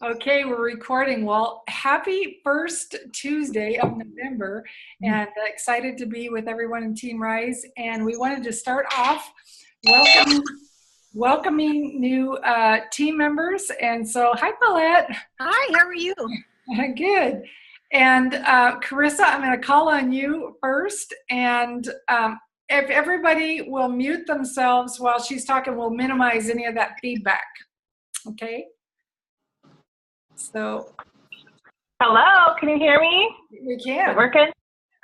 Okay, we're recording. Well, happy first Tuesday of November, and excited to be with everyone in Team Rise. And we wanted to start off welcoming new team members. And so, hi, Paulette. Hi, how are you? Good. And Carissa, I'm going to call on you first. And if everybody will mute themselves while she's talking, we'll minimize any of that feedback. Okay? So, hello, can you hear me? We can. Is it working?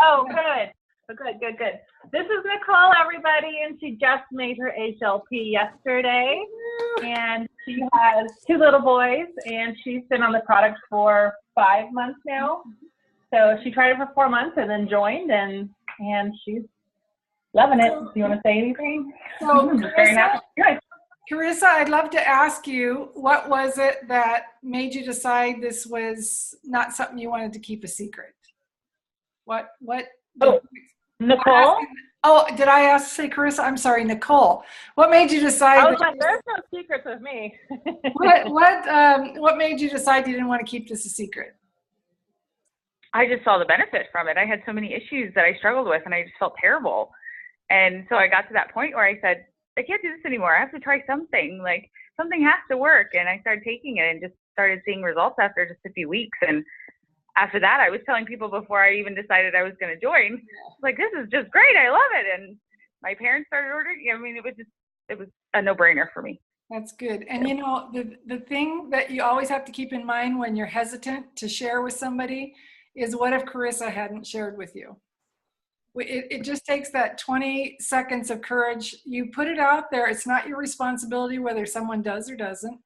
Oh, good. Good. This is Nicole, everybody, and she just made her HLP yesterday. And she has 2 little boys, and she's been on the product for 5 months now. So she tried it for 4 months and then joined, and she's loving it. Do you want to say anything? So, Carissa, I'd love to ask you, what was it that made you decide this was not something you wanted to keep a secret? What? Oh, Nicole? Oh, did I say Carissa? I'm sorry, Nicole. What made you decide? There's no secrets with me. What made you decide you didn't want to keep this a secret? I just saw the benefit from it. I had so many issues that I struggled with, and I just felt terrible. And so I got to that point where I said, I can't do this anymore. I have to try something. Like, something has to work. And I started taking it and just started seeing results after just a few weeks. And after that, I was telling people before I even decided I was going to join, like, this is just great. I love it. And my parents started ordering. I mean, it was a no-brainer for me. That's good. And you know, the thing that you always have to keep in mind when you're hesitant to share with somebody is, what if Carissa hadn't shared with you? It just takes that 20 seconds of courage. You put it out there. It's not your responsibility whether someone does or doesn't,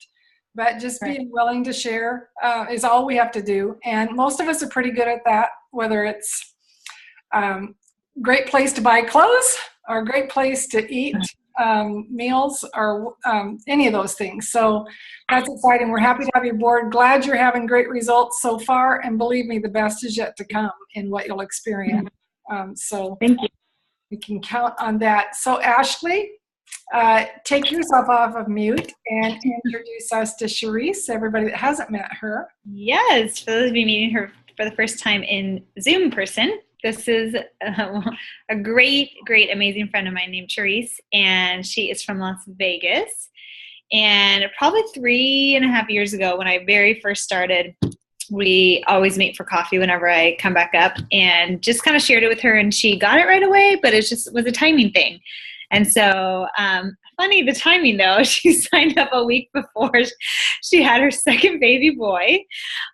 but just being willing to share is all we have to do. And most of us are pretty good at that, whether it's great place to buy clothes or a great place to eat meals or any of those things. So that's exciting. We're happy to have you aboard. Glad you're having great results so far. And believe me, the best is yet to come in what you'll experience. So thank you. We can count on that. So Ashley, take yourself off of mute and introduce us to Charisse, everybody that hasn't met her. Yes, for those of you meeting her for the first time in Zoom person, this is a great, amazing friend of mine named Charisse, and she is from Las Vegas. And probably 3.5 years ago, when I very first started, we always meet for coffee whenever I come back up, and just kind of shared it with her, and she got it right away, but it just was a timing thing. And so, funny the timing though, she signed up a week before she had her second baby boy,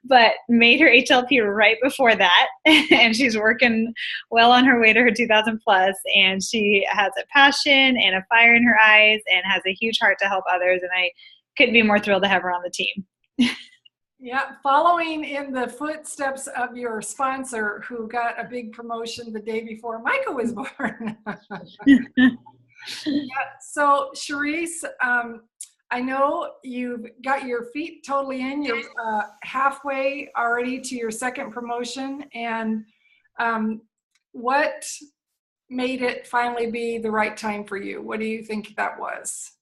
but made her HLP right before that. And she's working well on her way to her 2,000 plus, and she has a passion and a fire in her eyes and has a huge heart to help others. And I couldn't be more thrilled to have her on the team. Yeah, following in the footsteps of your sponsor, who got a big promotion the day before Micah was born. Yeah, so Charisse, I know you've got your feet totally in. You're halfway already to your second promotion. And what made it finally be the right time for you? What do you think that was?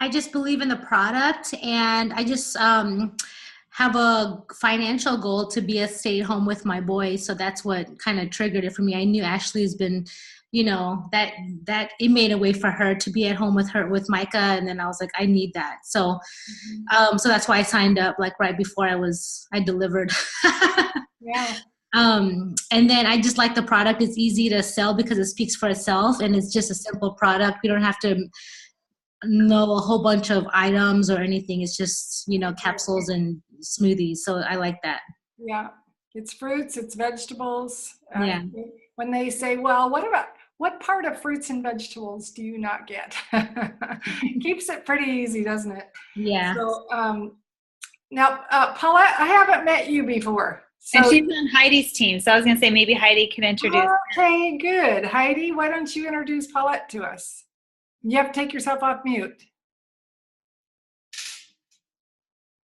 I just believe in the product, and I just have a financial goal to be a stay-at-home with my boy. So that's what kind of triggered it for me. I knew Ashley's been, you know, that it made a way for her to be at home with Micah, and then I was like, I need that. So so that's why I signed up like right before I delivered. Yeah. And then I just like the product. It's easy to sell because it speaks for itself, and it's just a simple product. We don't have to know a whole bunch of items or anything. It's just, you know, capsules and smoothies. So I like that. Yeah. It's fruits, it's vegetables. Yeah. When they say, well, what part of fruits and vegetables do you not get? Keeps it pretty easy, doesn't it? Yeah. So now, Paulette, I haven't met you before. So, and she's on Heidi's team. So I was going to say maybe Heidi can introduce her. Okay, good. Heidi, why don't you introduce Paulette to us? You have to take yourself off mute.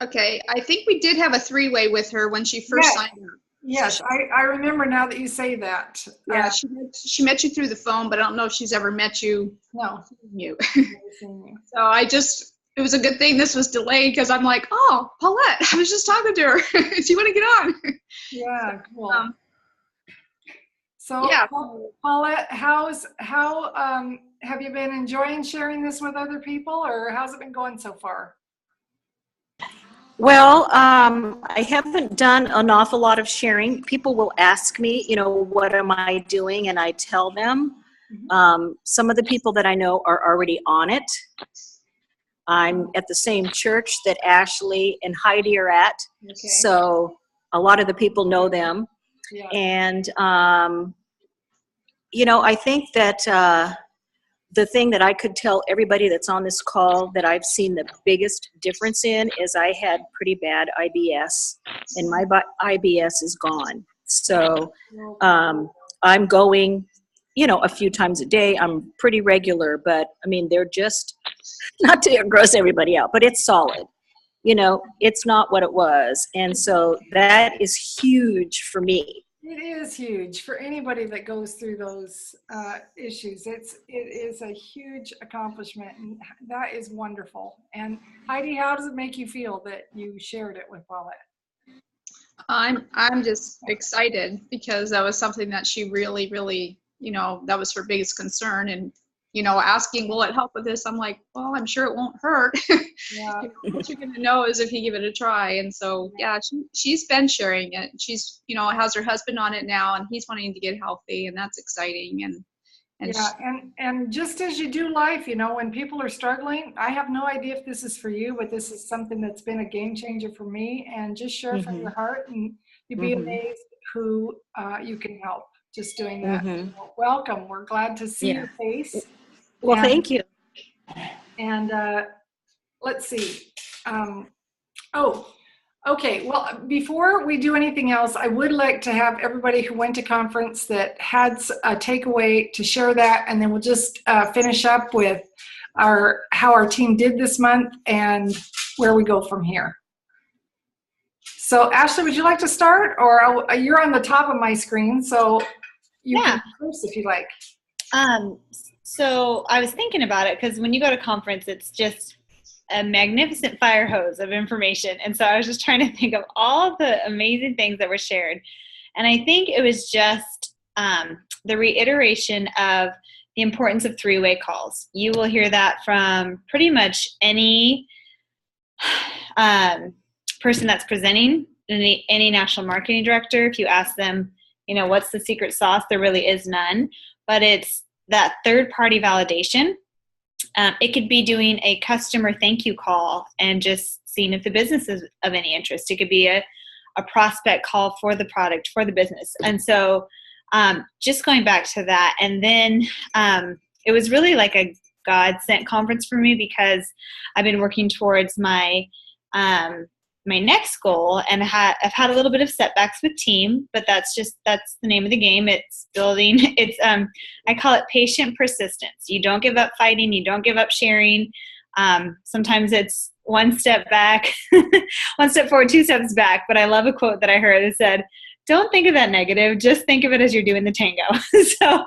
Okay, I think we did have a 3-way with her when she first signed up. Yes, I remember now that you say that. Yeah, she met you through the phone, but I don't know if she's ever met you. No. You. So I just it was a good thing this was delayed because I'm like, oh, Paulette, I was just talking to her. Do you want to get on? Yeah, cool. So, yeah. Paulette, how have you been enjoying sharing this with other people, or how's it been going so far? Well, I haven't done an awful lot of sharing. People will ask me, what am I doing? And I tell them. Some of the people that I know are already on it. I'm at the same church that Ashley and Heidi are at. Okay. So a lot of the people know them. Yeah. And, I think that the thing that I could tell everybody that's on this call that I've seen the biggest difference in is I had pretty bad IBS, and my IBS is gone. So I'm going, a few times a day. I'm pretty regular, but I mean, they're just, not to gross everybody out, but it's solid. It's not what it was. And so that is huge for me. It is huge for anybody that goes through those issues. It is a huge accomplishment, and that is wonderful. And Heidi, how does it make you feel that you shared it with Paulette? I'm just excited because that was something that she really, really, that was her biggest concern. And, asking, will it help with this? I'm like, well, I'm sure it won't hurt. Yeah. What you're going to know is if you give it a try. And so, yeah, she's been sharing it. She's, has her husband on it now, and he's wanting to get healthy, and that's exciting. And yeah, and just as you do life, when people are struggling, I have no idea if this is for you, but this is something that's been a game changer for me. And just share from your heart, and you'd be amazed who you can help just doing that. So welcome. We're glad to see your face. Well, thank you. And let's see. Okay. Well, before we do anything else, I would like to have everybody who went to conference that had a takeaway to share that, and then we'll just finish up with how our team did this month and where we go from here. So, Ashley, would you like to start, or you're on the top of my screen, so you can first if you like. So I was thinking about it because when you go to conference, it's just a magnificent fire hose of information. And so I was just trying to think of all the amazing things that were shared. And I think it was just the reiteration of the importance of three-way calls. You will hear that from pretty much any person that's presenting, any national marketing director. If you ask them, what's the secret sauce, there really is none. But it's that third-party validation. It could be doing a customer thank you call and just seeing if the business is of any interest. It could be a prospect call for the product, for the business. And so just going back to that. And then it was really like a God-sent conference for me because I've been working towards my my next goal, and I've had a little bit of setbacks with team, but that's the name of the game. It's building. It's I call it patient persistence. You don't give up fighting. You don't give up sharing. Sometimes it's one step back, one step forward, two steps back. But I love a quote that I heard that said, "Don't think of that negative. Just think of it as you're doing the tango." So,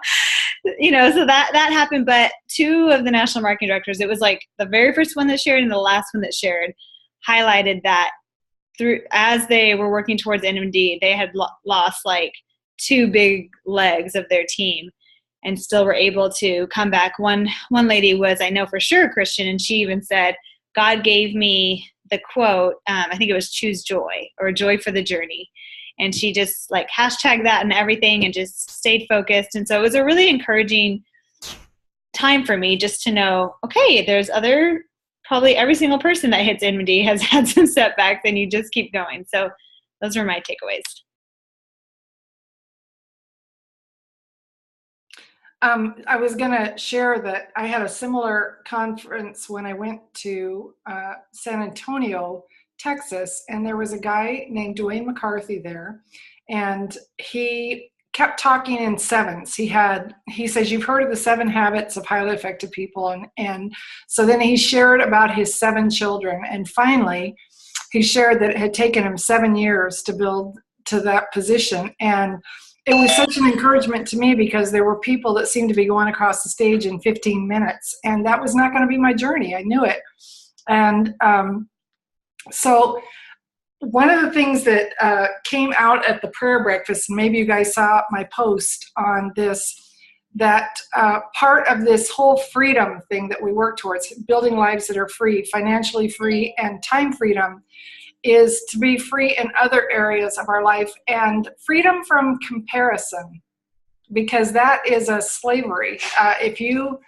so that happened. But two of the national marketing directors, it was like the very first one that shared and the last one that shared, highlighted that as they were working towards NMD, they had lost like two big legs of their team and still were able to come back. One lady was, I know for sure, a Christian, and she even said, God gave me the quote, I think it was choose joy or joy for the journey. And she just like hashtag that and everything and just stayed focused. And so it was a really encouraging time for me just to know, okay, there's probably every single person that hits NMD has had some setbacks, and you just keep going. So those are my takeaways. I was going to share that I had a similar conference when I went to San Antonio, Texas, and there was a guy named Dwayne McCarthy there, and he kept talking in sevens. He says, you've heard of the 7 habits of highly effective people. And so then he shared about his 7 children. And finally, he shared that it had taken him 7 years to build to that position. And it was such an encouragement to me because there were people that seemed to be going across the stage in 15 minutes. And that was not going to be my journey. I knew it. And so one of the things that came out at the prayer breakfast, and maybe you guys saw my post on this, that part of this whole freedom thing that we work towards, building lives that are free, financially free and time freedom, is to be free in other areas of our life, and freedom from comparison, because that is a slavery. If you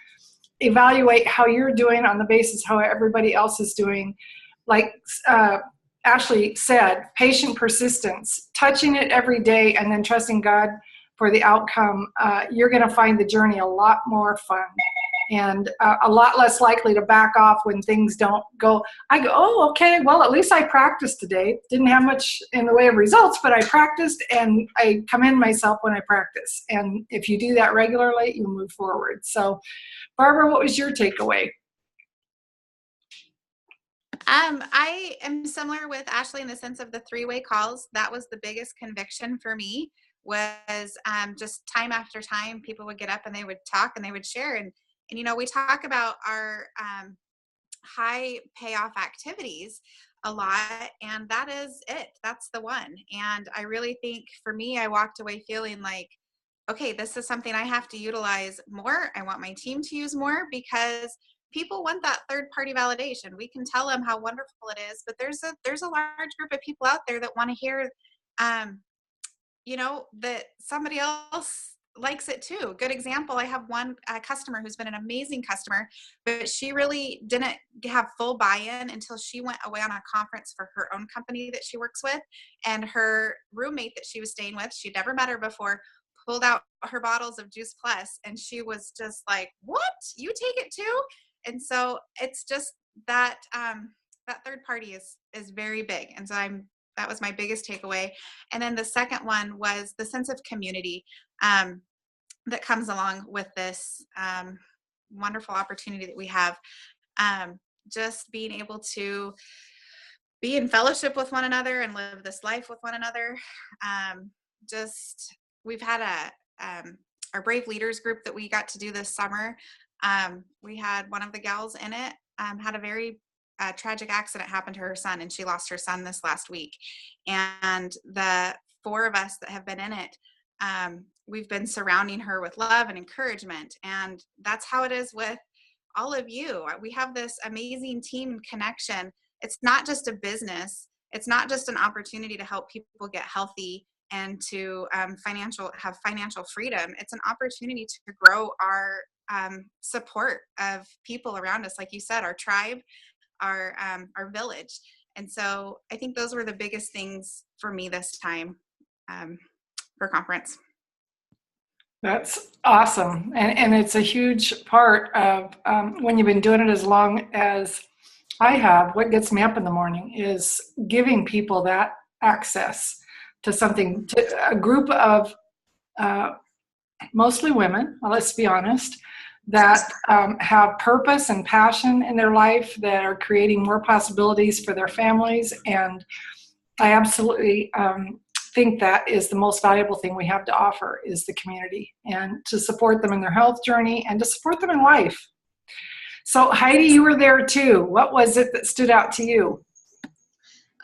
evaluate how you're doing on the basis of how everybody else is doing, like Ashley said, patient persistence, touching it every day and then trusting God for the outcome, you're going to find the journey a lot more fun and a lot less likely to back off when things don't go. I go, oh, okay, well, at least I practiced today. Didn't have much in the way of results, but I practiced, and I commend myself when I practice. And if you do that regularly, you move forward. So, Barbara, what was your takeaway? I am similar with Ashley in the sense of the three-way calls. That was the biggest conviction for me, was just time after time, people would get up and they would talk and they would share. And you know, we talk about our high payoff activities a lot, and that is it. That's the one. And I really think for me, I walked away feeling like, okay, this is something I have to utilize more. I want my team to use more, because people want that third party validation. We can tell them how wonderful it is, but there's a large group of people out there that want to hear, you know, that somebody else likes it too. Good example, I have one customer who's been an amazing customer, but she really didn't have full buy-in until she went away on a conference for her own company that she works with. And her roommate that she was staying with, she'd never met her before, pulled out her bottles of Juice Plus, and she was just like, what? You take it too? And so it's just that that third party is very big. And so that was my biggest takeaway. And then the second one was the sense of community that comes along with this wonderful opportunity that we have. Just being able to be in fellowship with one another and live this life with one another. We've had our Brave Leaders group that we got to do this summer. We had one of the gals in it, had a very tragic accident happen to her son, and she lost her son this last week. And the four of us that have been in it, we've been surrounding her with love and encouragement. And that's how it is with all of you. We have this amazing team connection. It's not just a business. It's not just an opportunity to help people get healthy and to have financial freedom. It's an opportunity to grow our support of people around us, like you said, our tribe, our village. And so I think those were the biggest things for me this time for conference. That's awesome. And it's a huge part of when you've been doing it as long as I have. What gets me up in the morning is giving people that access to something, to a group of mostly women, well, let's be honest, that have purpose and passion in their life, that are creating more possibilities for their families. And I absolutely think that is the most valuable thing we have to offer, is the community, and to support them in their health journey and to support them in life. So Heidi, you were there too. What was it that stood out to you?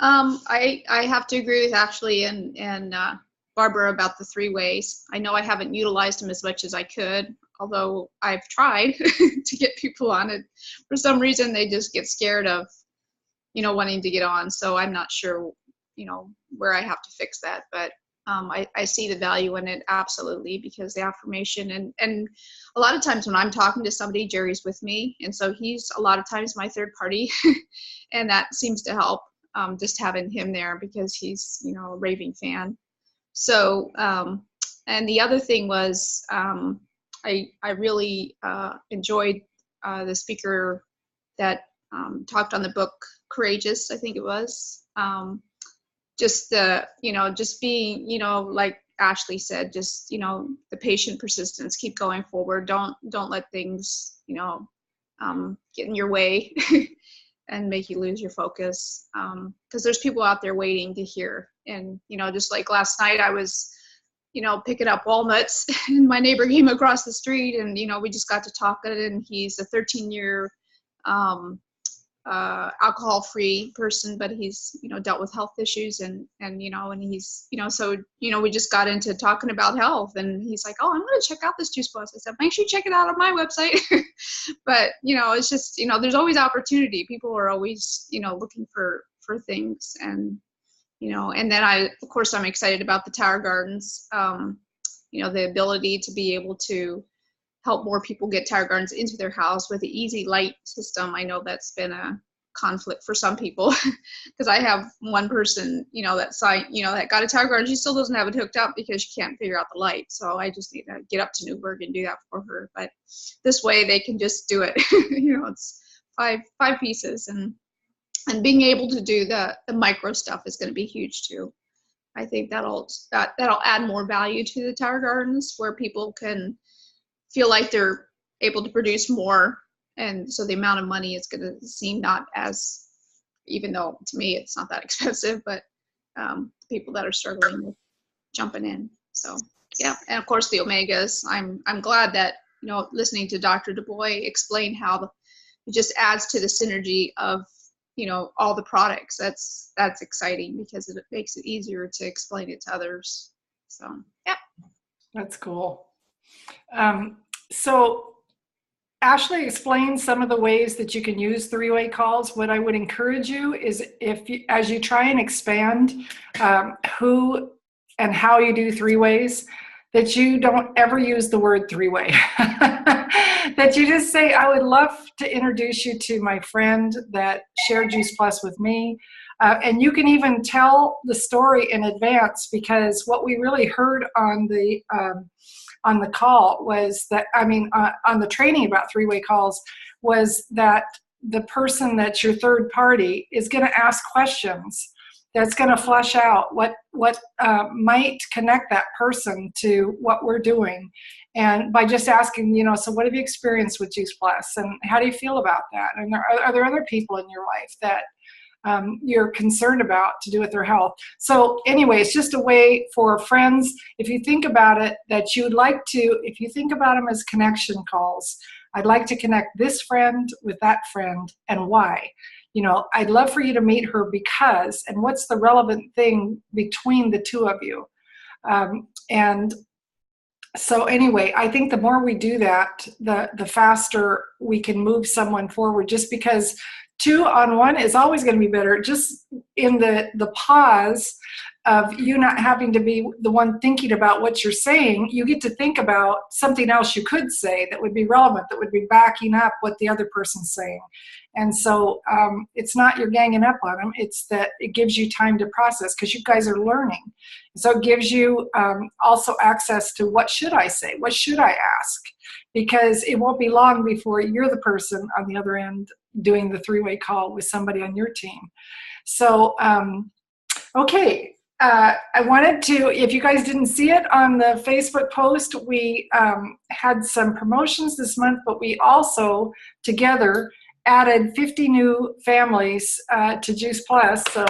I have to agree with Ashley and Barbara about the three ways. I know I haven't utilized them as much as I could, although I've tried to get people on it. For some reason, they just get scared of, wanting to get on. So I'm not sure, where I have to fix that. But I see the value in it, absolutely, because the affirmation and a lot of times when I'm talking to somebody, Jerry's with me. And so he's a lot of times my third party and that seems to help, just having him there because he's, a raving fan. So, and the other thing was, I really enjoyed the speaker that talked on the book Courageous, I think it was. Just being, like Ashley said, just, the patient persistence, keep going forward. Don't let things, get in your way and make you lose your focus. Because there's people out there waiting to hear. And, just like last night, I was, picking up walnuts and my neighbor came across the street and, we just got to talking, and he's a 13-year alcohol-free person, but he's, dealt with health issues and he's, so, we just got into talking about health, and he's like, oh, I'm going to check out this Juice Plus. I said, make sure you check it out on my website. But, it's just, there's always opportunity. People are always, looking for things. And, and then of course, I'm excited about the Tower Gardens, the ability to be able to help more people get Tower Gardens into their house with the easy light system. I know that's been a conflict for some people because I have one person, that got a Tower Garden. She still doesn't have it hooked up because she can't figure out the light. So I just need to get up to Newburgh and do that for her. But this way they can just do it. It's five pieces, and being able to do the micro stuff is going to be huge too. I think that'll add more value to the Tower Gardens, where people can feel like they're able to produce more, and so the amount of money is going to seem not as, even though to me it's not that expensive, but people that are struggling with jumping in. So yeah, and of course the omegas. I'm glad that listening to Dr. Du Bois explain how it just adds to the synergy of all the products. That's exciting because it makes it easier to explain it to others. So yeah, that's cool. So Ashley explained some of the ways that you can use three-way calls. What I would encourage you is as you try and expand who and how you do three ways, that you don't ever use the word three-way. That you just say, I would love to introduce you to my friend that shared Juice Plus with me. And you can even tell the story in advance, because what we really heard on the call was that, on the training about three-way calls, was that the person that's your third party is going to ask questions that's going to flesh out what might connect that person to what we're doing. And by just asking, so what have you experienced with Juice Plus, and how do you feel about that? And are there other people in your life that you're concerned about to do with their health? So anyway, it's just a way for friends, if you think about it, that you would like to, if you think about them as connection calls, I'd like to connect this friend with that friend, and why. I'd love for you to meet her because, and what's the relevant thing between the two of you. And so anyway, I think the more we do that, the faster we can move someone forward, just because 2-on-1 is always going to be better. Just in the pause of you not having to be the one thinking about what you're saying, you get to think about something else you could say that would be relevant, that would be backing up what the other person's saying. And so it's not you're ganging up on them, it's that it gives you time to process, because you guys are learning. So it gives you also access to, what should I say? What should I ask? Because it won't be long before you're the person on the other end doing the three-way call with somebody on your team. So, okay. I wanted to, if you guys didn't see it on the Facebook post, we had some promotions this month, but we also together added 50 new families to Juice Plus, so,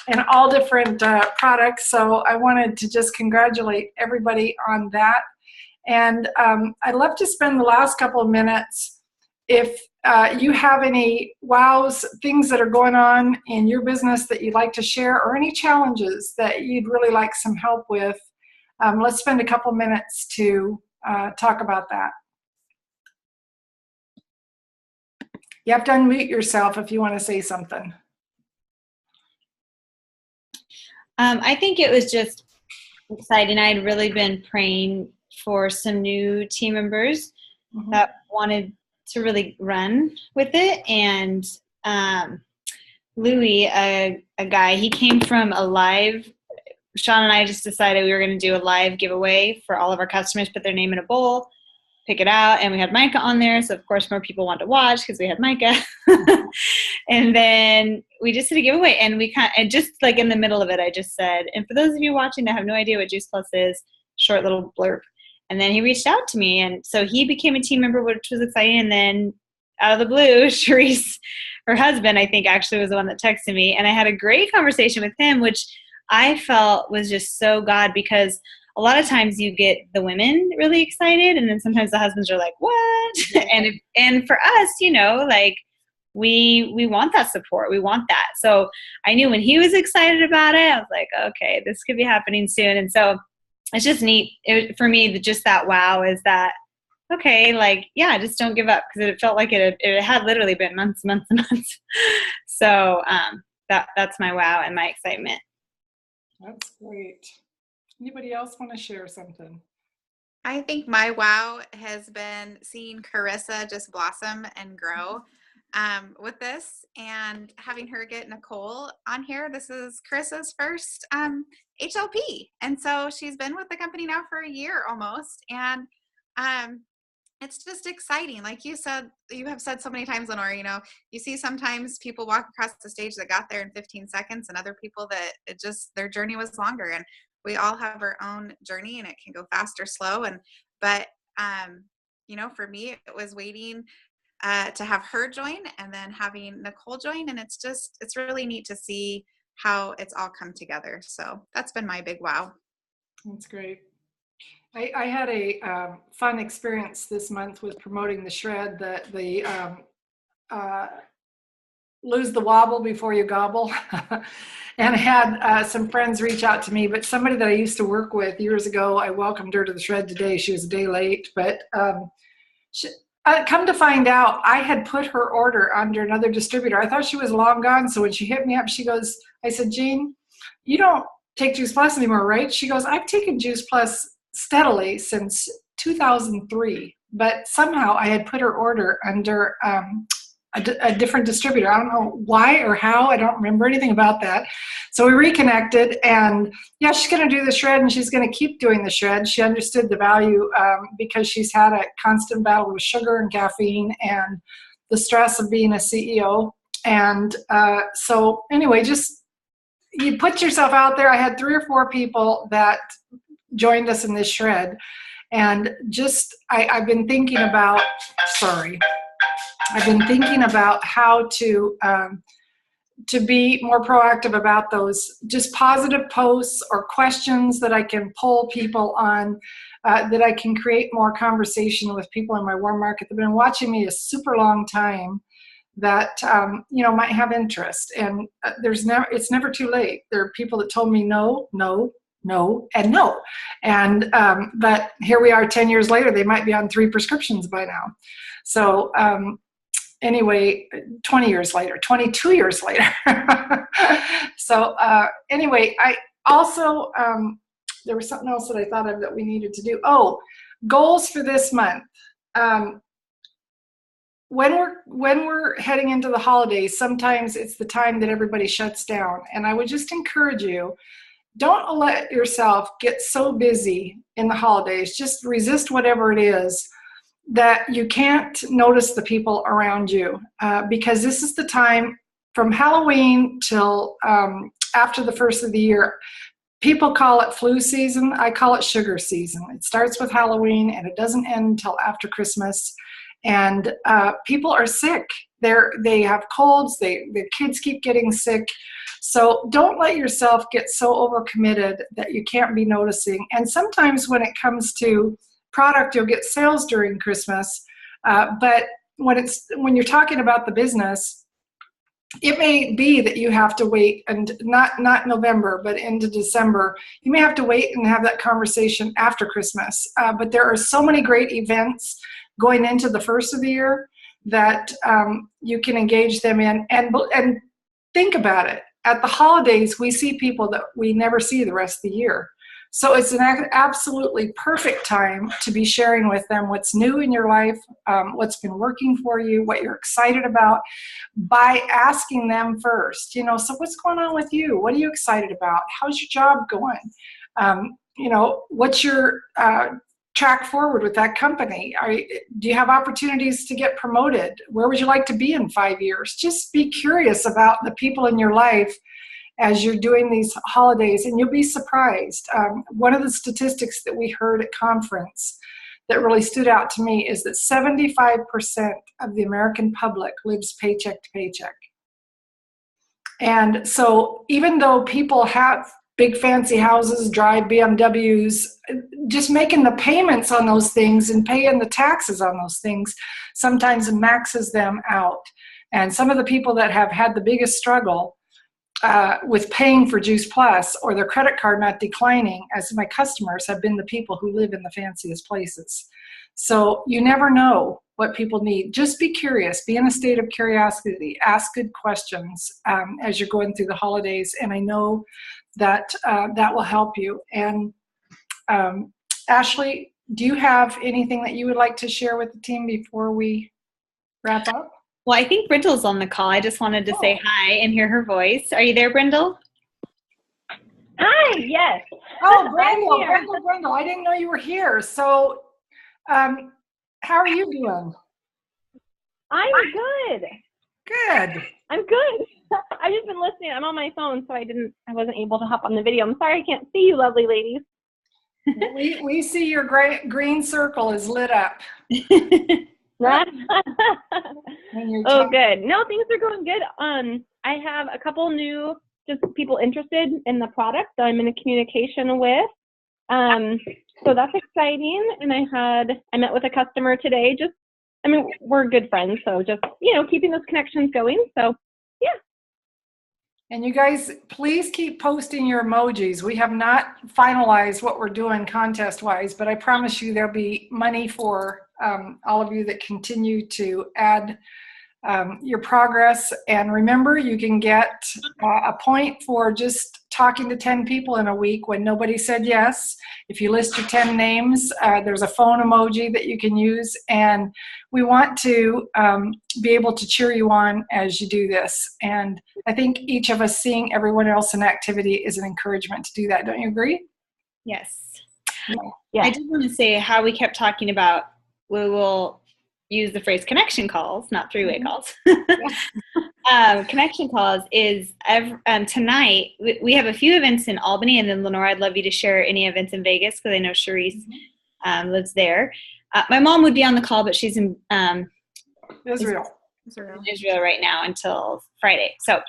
and all different products. So I wanted to just congratulate everybody on that. And I'd love to spend the last couple of minutes, if you have any wows, things that are going on in your business that you'd like to share, or any challenges that you'd really like some help with, let's spend a couple minutes to talk about that. You have to unmute yourself if you want to say something. I think it was just exciting. I'd really been praying for some new team members that wanted to really run with it. And Louis, a guy, he came from a live, Sean and I just decided we were going to do a live giveaway for all of our customers, put their name in a bowl, pick it out, and we had Micah on there. So of course more people wanted to watch because we had Micah. And then we just did a giveaway, and and just like in the middle of it, I just said, and for those of you watching that have no idea what Juice Plus is, short little blurb. And then he reached out to me, and so he became a team member, which was exciting. And then out of the blue, Charisse, her husband, I think actually was the one that texted me, and I had a great conversation with him, which I felt was just so God, because a lot of times you get the women really excited, and then sometimes the husbands are like, what? And for us, like, we want that support. We want that. So I knew when he was excited about it, I was like, okay, this could be happening soon. And so it's just neat for me, just that wow is that, okay, like, yeah, just don't give up, because it felt like it had literally been months and months. So that's my wow and my excitement. That's great. Anybody else want to share something? I think my wow has been seeing Carissa just blossom and grow with this, and having her get Nicole on here. This is Carissa's first HLP. And so she's been with the company now for a year almost. And it's just exciting. Like you said, you have said so many times, Lenore, you know, you see sometimes people walk across the stage that got there in 15 seconds and other people that it just, their journey was longer. And we all have our own journey, and it can go fast or slow. But you know, for me, it was waiting to have her join and then having Nicole join. And it's really neat to see how it's all come together. So that's been my big wow. That's great. I had a fun experience this month with promoting the shred, the lose the wobble before you gobble. And I had some friends reach out to me, but somebody that I used to work with years ago, I welcomed her to the shred today. She was a day late, but come to find out, I had put her order under another distributor. I thought she was long gone. So when she hit me up, she goes, I said, Jean, you don't take Juice Plus anymore, right? She goes, I've taken Juice Plus steadily since 2003, but somehow I had put her order under a different distributor. I don't know why or how. I don't remember anything about that. So we reconnected, and yeah, she's going to do the shred, and she's going to keep doing the shred. She understood the value because she's had a constant battle with sugar and caffeine and the stress of being a CEO. And so anyway, just you put yourself out there. I had 3 or 4 people that joined us in this shred, and just I've been thinking about how to be more proactive about those just positive posts or questions that I can pull people on, that I can create more conversation with people in my warm market that have been watching me a super long time, that you know, might have interest. And it's never too late. There are people that told me no, and no. And but here we are 10 years later, they might be on 3 prescriptions by now. So anyway, 20 years later, 22 years later. So anyway, I also, there was something else that I thought of that we needed to do. Oh, goals for this month. When we're heading into the holidays, sometimes it's the time that everybody shuts down. And I would just encourage you, don't let yourself get so busy in the holidays. Just resist whatever it is that you can't notice the people around you, because this is the time from Halloween till after the first of the year. People call it flu season. I call it sugar season. It starts with Halloween and it doesn't end until after Christmas. And people are sick. They have colds. Their kids keep getting sick. So don't let yourself get so overcommitted that you can't be noticing. And sometimes when it comes to product, you'll get sales during Christmas. But when you're talking about the business, it may be that you have to wait, and not November, but into December. You may have to wait and have that conversation after Christmas. But there are so many great events going into the first of the year that you can engage them in. And think about it. At the holidays, we see people that we never see the rest of the year. So it's an absolutely perfect time to be sharing with them what's new in your life, what's been working for you, what you're excited about, by asking them first, you know, so what's going on with you? What are you excited about? How's your job going? You know, what's your track forward with that company? Do you have opportunities to get promoted? Where would you like to be in 5 years? Just be curious about the people in your life as you're doing these holidays, and you'll be surprised. One of the statistics that we heard at conference that really stood out to me is that 75% of the American public lives paycheck to paycheck. And so even though people have big fancy houses, drive BMWs, just making the payments on those things and paying the taxes on those things sometimes maxes them out. And some of the people that have had the biggest struggle with paying for Juice Plus or their credit card not declining as my customers have been the people who live in the fanciest places. So you never know what people need. Just be curious, be in a state of curiosity, ask good questions as you're going through the holidays. And I know that that will help you. And Ashley, do you have anything that you would like to share with the team before we wrap up? Well, I think Brindle's on the call. I just wanted to say hi and hear her voice. Are you there, Brindle? Hi, yes. Oh, Brindle, I didn't know you were here. So how are you doing? I'm good. Good. I'm good. I've just been listening. I'm on my phone, so I wasn't able to hop on the video. I'm sorry I can't see you, lovely ladies. We see your green circle is lit up. Oh, good. No, things are going good. I have a couple new just people interested in the product that I'm in communication with. So that's exciting. And I met with a customer today. We're good friends, so just, keeping those connections going. So, yeah. And you guys, please keep posting your emojis. We have not finalized what we're doing contest-wise, but I promise you there'll be money for all of you that continue to add your progress. And remember, you can get a point for just talking to 10 people in a week when nobody said yes. If you list your 10 names, there's a phone emoji that you can use. And we want to be able to cheer you on as you do this. And I think each of us seeing everyone else in activity is an encouragement to do that. Don't you agree? Yes. Yeah. I just want to say how we kept talking about we will use the phrase connection calls, not three-way calls. Connection calls is tonight. We have a few events in Albany, and then Lenore, I'd love you to share any events in Vegas because I know Charisse lives there. My mom would be on the call, but she's in Israel right now until Friday. So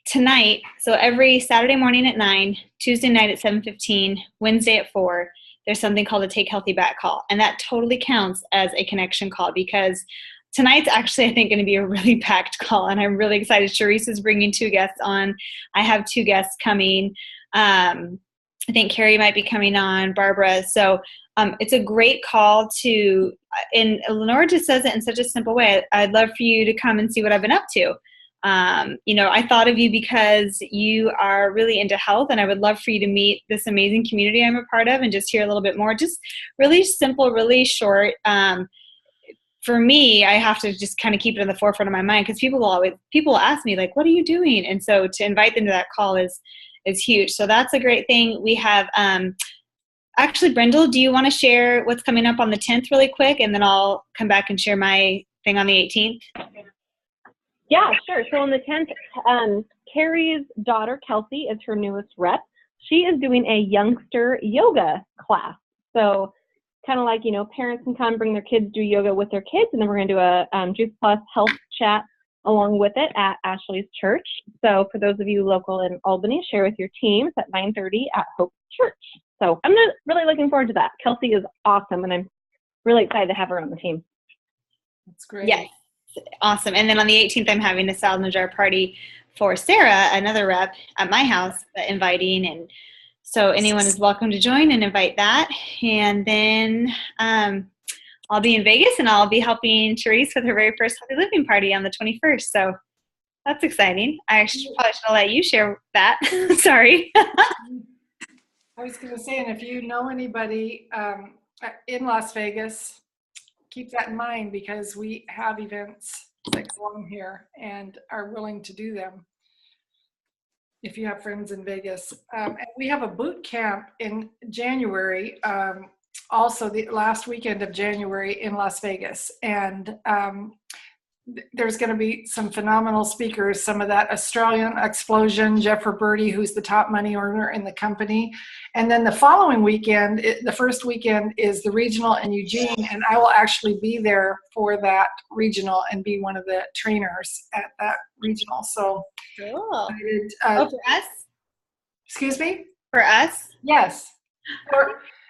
tonight, so every Saturday morning at 9, Tuesday night at 7:15, Wednesday at 4, there's something called a Take Healthy Back call. And that totally counts as a connection call because tonight's actually, I think, going to be a really packed call. And I'm really excited. Charisse is bringing 2 guests on. I have 2 guests coming. I think Carrie might be coming on, Barbara. So it's a great call and Lenore just says it in such a simple way. I'd love for you to come and see what I've been up to. I thought of you because you are really into health, and I would love for you to meet this amazing community I'm a part of and just hear a little bit more. Just really simple, really short. For me, I have to just kind of keep it in the forefront of my mind because people ask me, like, what are you doing? And so to invite them to that call is huge. So that's a great thing. We have actually, Brindle, do you want to share what's coming up on the 10th really quick, and then I'll come back and share my thing on the 18th? Yeah, sure. So on the 10th, Carrie's daughter, Kelsey, is her newest rep. She is doing a youngster yoga class. So kind of like, parents can come bring their kids, do yoga with their kids, and then we're going to do a Juice Plus health chat along with it at Ashley's church. So for those of you local in Albany, share with your teams at 9:30 at Hope Church. So I'm really looking forward to that. Kelsey is awesome, and I'm really excited to have her on the team. That's great. Yes. Awesome. And then on the 18th, I'm having a salad in a jar party for Sarah, another rep at my house, inviting. And so anyone is welcome to join and invite that. And then I'll be in Vegas, and I'll be helping Charisse with her very first Healthy Living party on the 21st. So that's exciting. I actually probably should let you share that. Sorry. I was going to say, and if you know anybody in Las Vegas, keep that in mind because we have events that go on here and are willing to do them if you have friends in Vegas. And we have a boot camp in January, also the last weekend of January in Las Vegas. And there's going to be some phenomenal speakers, some of that Australian explosion, Jeff Roberti, who's the top money earner in the company. And then the following weekend, the first weekend is the regional in Eugene, and I will actually be there for that regional and be one of the trainers at that regional. So, cool. For us? Excuse me? For us? Yes.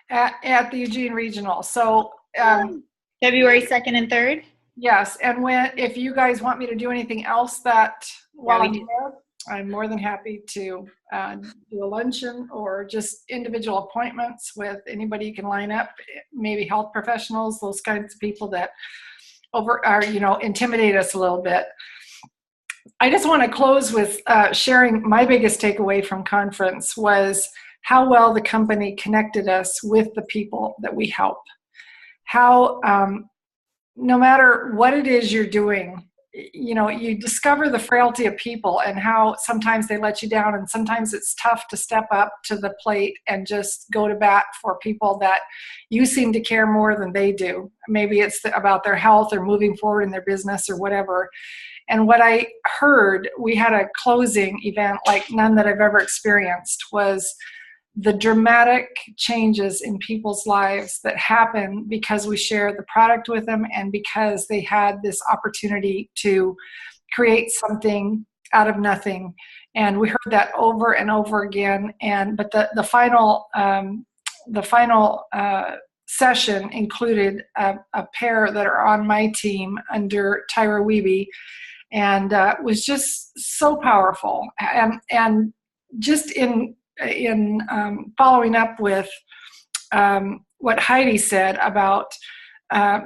At the Eugene regional. So, February 2nd and 3rd? Yes, and if you guys want me to do anything else while I'm here, I'm more than happy to do a luncheon or just individual appointments with anybody you can line up, maybe health professionals, those kinds of people that intimidate us a little bit. I just want to close with sharing my biggest takeaway from conference was how well the company connected us with the people that we help. How no matter what it is you're doing, you discover the frailty of people and how sometimes they let you down, and sometimes it's tough to step up to the plate and just go to bat for people that you seem to care more than they do. Maybe it's about their health or moving forward in their business or whatever. And what I heard, we had a closing event like none that I've ever experienced, was the dramatic changes in people's lives that happen because we share the product with them and because they had this opportunity to create something out of nothing. And we heard that over and over again. But the final session included a pair that are on my team under Tyra Weeby, and was just so powerful. And just in following up with what Heidi said about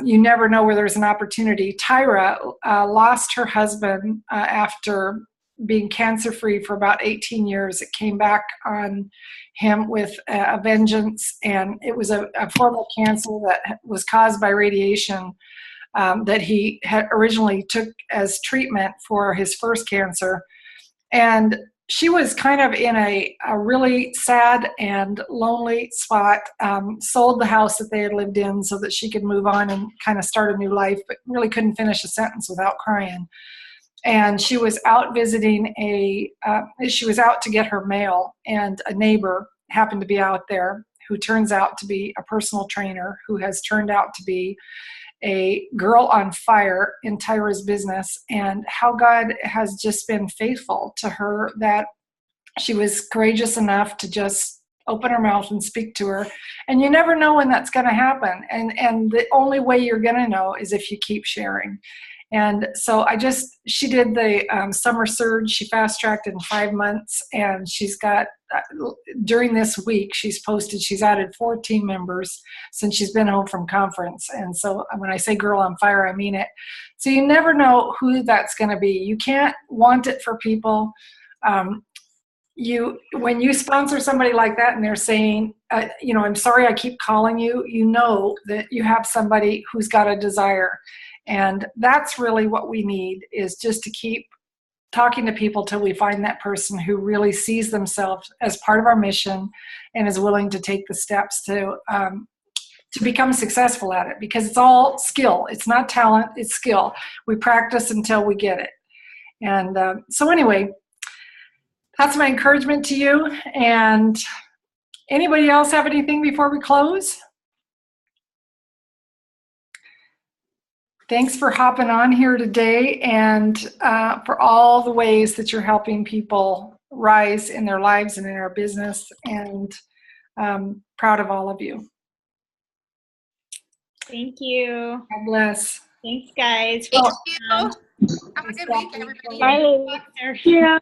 you never know where there's an opportunity. Tyra lost her husband after being cancer-free for about 18 years. It came back on him with a vengeance, and it was a form of cancer that was caused by radiation that he had originally took as treatment for his first cancer. And she was kind of in a really sad and lonely spot, sold the house that they had lived in so that she could move on and kind of start a new life, but really couldn't finish a sentence without crying. And she was out visiting she was out to get her mail, and a neighbor happened to be out there who turns out to be a personal trainer who has turned out to be a girl on fire in Tyra's business, and how God has just been faithful to her, that she was courageous enough to just open her mouth and speak to her. And you never know when that's going to happen. And the only way you're going to know is if you keep sharing. And so she did the summer surge. She fast-tracked in 5 months, and she's got, during this week, she's added 4 team members since she's been home from conference. And so when I say girl on fire, I mean it. So you never know who that's going to be. You can't want it for people. When you sponsor somebody like that and they're saying, I'm sorry I keep calling you, you know that you have somebody who's got a desire. And that's really what we need, is just to keep talking to people till we find that person who really sees themselves as part of our mission and is willing to take the steps to become successful at it, because it's all skill. It's not talent, it's skill. We practice until we get it. And so anyway, that's my encouragement to you. And anybody else have anything before we close? Thanks for hopping on here today, and for all the ways that you're helping people rise in their lives and in our business, and proud of all of you. Thank you. God bless. Thanks, guys. Thank you. Have a good week, everybody. Bye. Bye. Yeah.